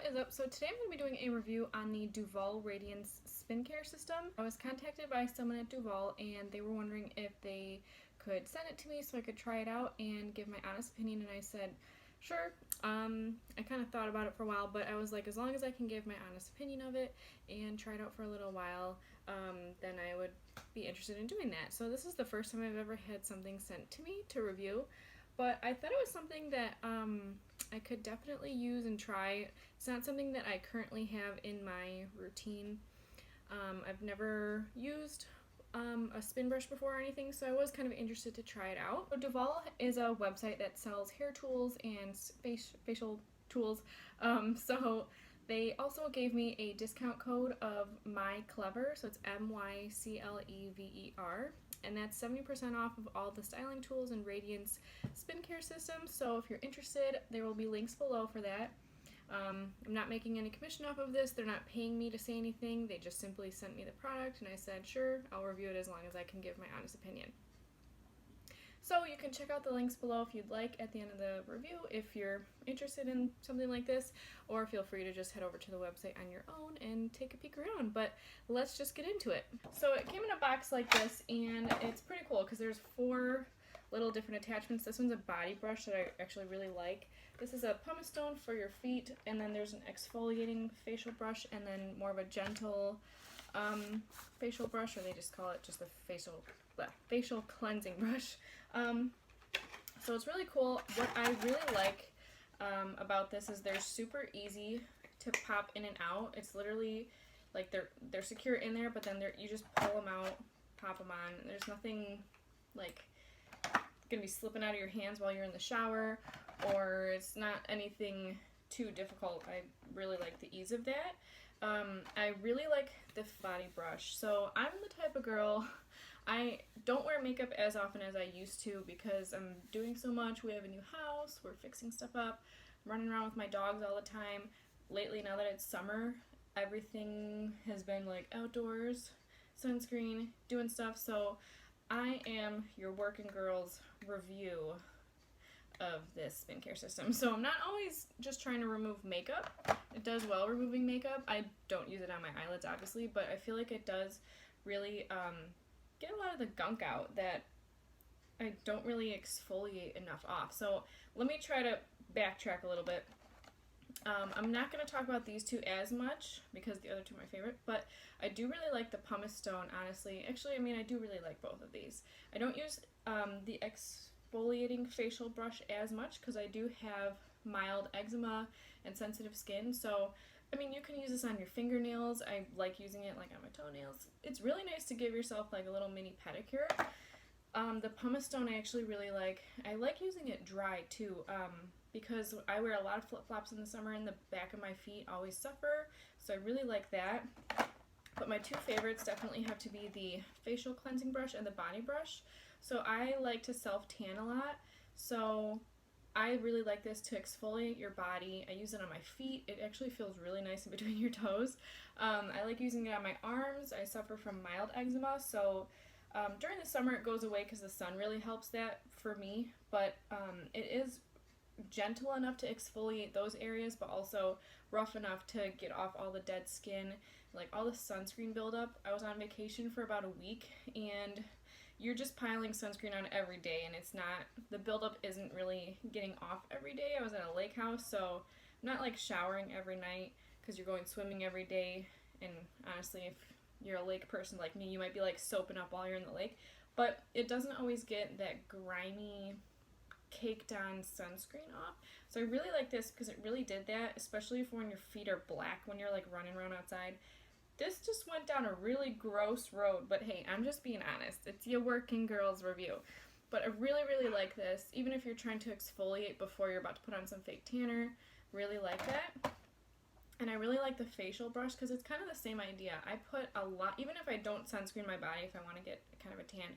is up? So today I'm going to be doing a review on the Duvolle Radiance Spin-Care system. I was contacted by someone at Duvolle and they were wondering if they could send it to me so I could try it out and give my honest opinion, and I said, sure. I kind of thought about it for a while, but I was like, as long as I can give my honest opinion of it and try it out for a little while, then I would be interested in doing that. So this is the first time I've ever had something sent to me to review, but I thought it was something that I could definitely use and try. It's not something that I currently have in my routine. I've never used a spin brush before or anything, so I was kind of interested to try it out. So Duvolle is a website that sells hair tools and facial tools, so they also gave me a discount code of MyClever, so it's MYCLEVER, and that's 70% off of all the styling tools and Radiance Spin-Care systems. So if you're interested, there will be links below for that. I'm not making any commission off of this. They're not paying me to say anything. They just simply sent me the product and I said, sure, I'll review it as long as I can give my honest opinion. So you can check out the links below if you'd like at the end of the review if you're interested in something like this, or feel free to just head over to the website on your own and take a peek around. But let's just get into it. So it came in a box like this, and it's pretty cool because there's 4 little different attachments. This one's a body brush that I actually really like. This is a pumice stone for your feet, and then there's an exfoliating facial brush, and then more of a gentle facial brush, or they just call it just a facial cleansing brush. So it's really cool. What I really like about this is they're super easy to pop in and out. It's literally like they're secure in there, but then you just pull them out, pop them on. There's nothing like gonna be slipping out of your hands while you're in the shower, or it's not anything too difficult. I really like the ease of that. I really like the body brush. So I'm the type of girl, I don't wear makeup as often as I used to because I'm doing so much. We have a new house, we're fixing stuff up, I'm running around with my dogs all the time. Lately, now that it's summer, everything has been like outdoors, sunscreen, doing stuff, so I am your working girl's review of this skincare system. So I'm not always just trying to remove makeup. It does well removing makeup. I don't use it on my eyelids, obviously, but I feel like it does really get a lot of the gunk out that I don't really exfoliate enough off. So let me try to backtrack a little bit. I'm not going to talk about these two as much because the other two are my favorite, but I do really like the pumice stone, honestly. Actually, I mean, I do really like both of these. I don't use the exfoliating facial brush as much because I do have mild eczema and sensitive skin, so I mean, you can use this on your fingernails. I like using it like on my toenails. It's really nice to give yourself like a little mini pedicure. The pumice stone I actually really like. I like using it dry too, because I wear a lot of flip-flops in the summer and the back of my feet always suffer, so I really like that. But my 2 favorites definitely have to be the facial cleansing brush and the body brush. So I like to self-tan a lot, so I really like this to exfoliate your body. I use it on my feet. It actually feels really nice in between your toes. I like using it on my arms. I suffer from mild eczema, so during the summer it goes away because the sun really helps that for me, but it is gentle enough to exfoliate those areas, but also rough enough to get off all the dead skin, like all the sunscreen buildup. I was on vacation for about a week, and you're just piling sunscreen on every day, and it's not, the buildup isn't really getting off every day. I was at a lake house, so I'm not like showering every night because you're going swimming every day, and honestly, if you're a lake person like me, you might be like soaping up while you're in the lake, but it doesn't always get that grimy, caked on sunscreen off. So I really like this because it really did that, especially for when your feet are black when you're like running around outside. This just went down a really gross road, but hey, I'm just being honest. It's your working girl's review. But I really, really like this, even if you're trying to exfoliate before you're about to put on some fake tanner. Really like that. And I really like the facial brush because it's kind of the same idea. I put a lot, even if I don't sunscreen my body, if I want to get kind of a tan,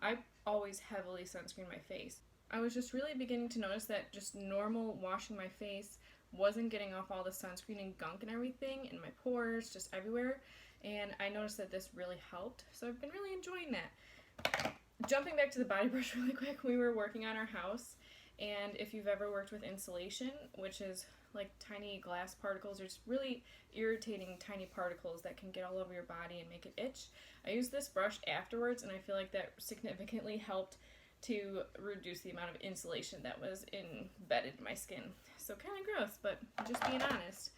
I always heavily sunscreen my face. I was just really beginning to notice that just normal washing my face wasn't getting off all the sunscreen and gunk and everything in my pores, just everywhere, and I noticed that this really helped, so I've been really enjoying that. Jumping back to the body brush really quick, we were working on our house, and if you've ever worked with insulation, which is like tiny glass particles or just really irritating tiny particles that can get all over your body and make it itch. I used this brush afterwards, and I feel like that significantly helped to reduce the amount of insulation that was embedded in my skin. So kind of gross, but just being honest.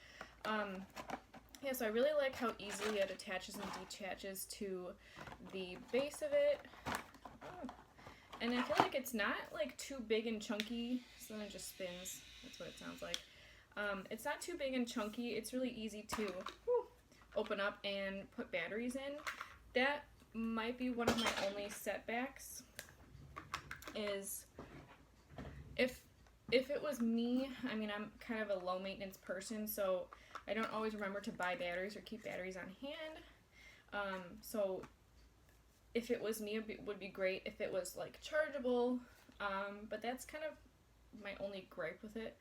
Yeah, so I really like how easily it attaches and detaches to the base of it. And I feel like it's not like too big and chunky, so then it just spins. That's what it sounds like. It's not too big and chunky. It's really easy to open up and put batteries in. That might be one of my only setbacks, is if it was me, I mean, I'm kind of a low maintenance person, so I don't always remember to buy batteries or keep batteries on hand. So if it was me, it would be great if it was like chargeable, but that's kind of my only gripe with it.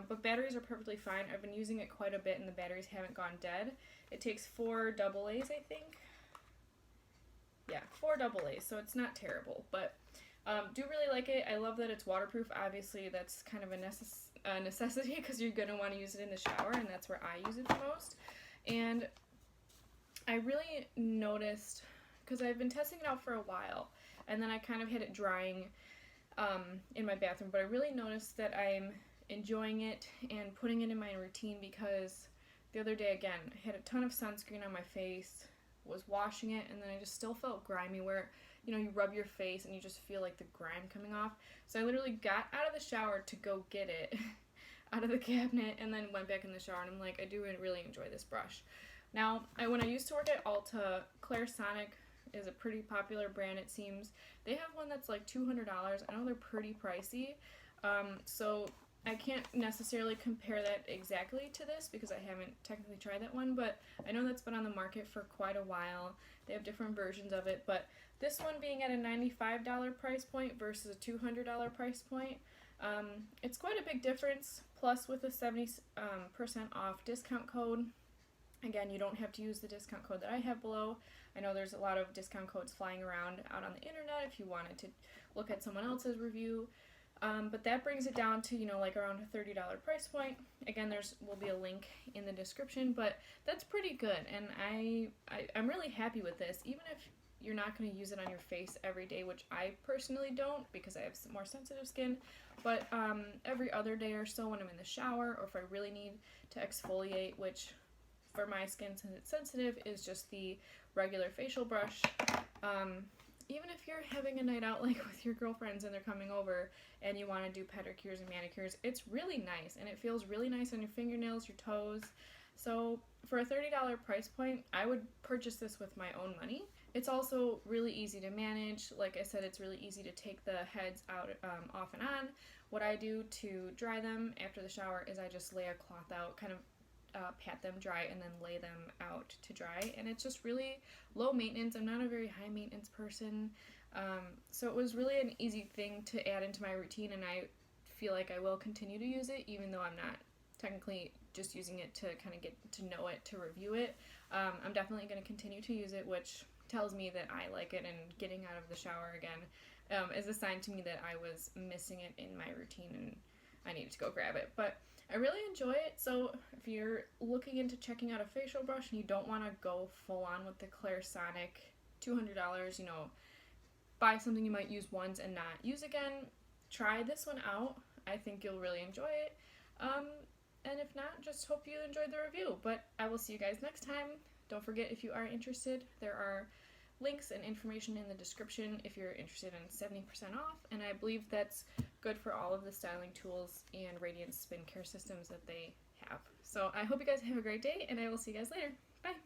But batteries are perfectly fine. I've been using it quite a bit and the batteries haven't gone dead. It takes 4 AA's, I think. Yeah, 4 AA's, so it's not terrible, but do really like it. I love that it's waterproof. Obviously, that's kind of a necessity because you're going to want to use it in the shower, and that's where I use it the most. And I really noticed, because I've been testing it out for a while, and then I kind of had it drying in my bathroom, but I really noticed that I'm enjoying it and putting it in my routine, because the other day, again, I had a ton of sunscreen on my face, was washing it, and then I just still felt grimy, where, you know, you rub your face and you just feel like the grime coming off. So I literally got out of the shower to go get it out of the cabinet, and then went back in the shower, and I'm like, I do really enjoy this brush. Now, when I used to work at Ulta, Clarisonic is a pretty popular brand, it seems. They have one that's like $200. I know they're pretty pricey, so I can't necessarily compare that exactly to this because I haven't technically tried that one, but I know that's been on the market for quite a while. They have different versions of it, but this one being at a $95 price point versus a $200 price point, it's quite a big difference. Plus, with a 70% off discount code, again, you don't have to use the discount code that I have below. I know there's a lot of discount codes flying around out on the internet if you wanted to look at someone else's review. But that brings it down to, you know, like around a $30 price point. Again, will be a link in the description, but that's pretty good, and I'm really happy with this, even if you're not going to use it on your face every day, which I personally don't because I have some more sensitive skin, but every other day or so when I'm in the shower, or if I really need to exfoliate, which for my skin, since it's sensitive, is just the regular facial brush. Even if you're having a night out like with your girlfriends and they're coming over and you want to do pedicures and manicures, it's really nice, and it feels really nice on your fingernails, your toes. So for a $30 price point, I would purchase this with my own money. It's also really easy to manage. Like I said, it's really easy to take the heads out off and on. What I do to dry them after the shower is I just lay a cloth out, kind of pat them dry, and then lay them out to dry, and it's just really low maintenance. I'm not a very high maintenance person, so it was really an easy thing to add into my routine, and I feel like I will continue to use it, even though I'm not technically just using it to kind of get to know it, to review it. I'm definitely going to continue to use it, which tells me that I like it, and getting out of the shower again is a sign to me that I was missing it in my routine and I needed to go grab it. But I really enjoy it, so if you're looking into checking out a facial brush and you don't want to go full on with the Clarisonic $200, you know, buy something you might use once and not use again, try this one out. I think you'll really enjoy it. And if not, just hope you enjoyed the review. But I will see you guys next time. Don't forget, if you are interested, there are links and information in the description if you're interested in 70% off, and I believe that's good for all of the styling tools and Radiance Spin-Care systems that they have. So I hope you guys have a great day, and I will see you guys later. Bye!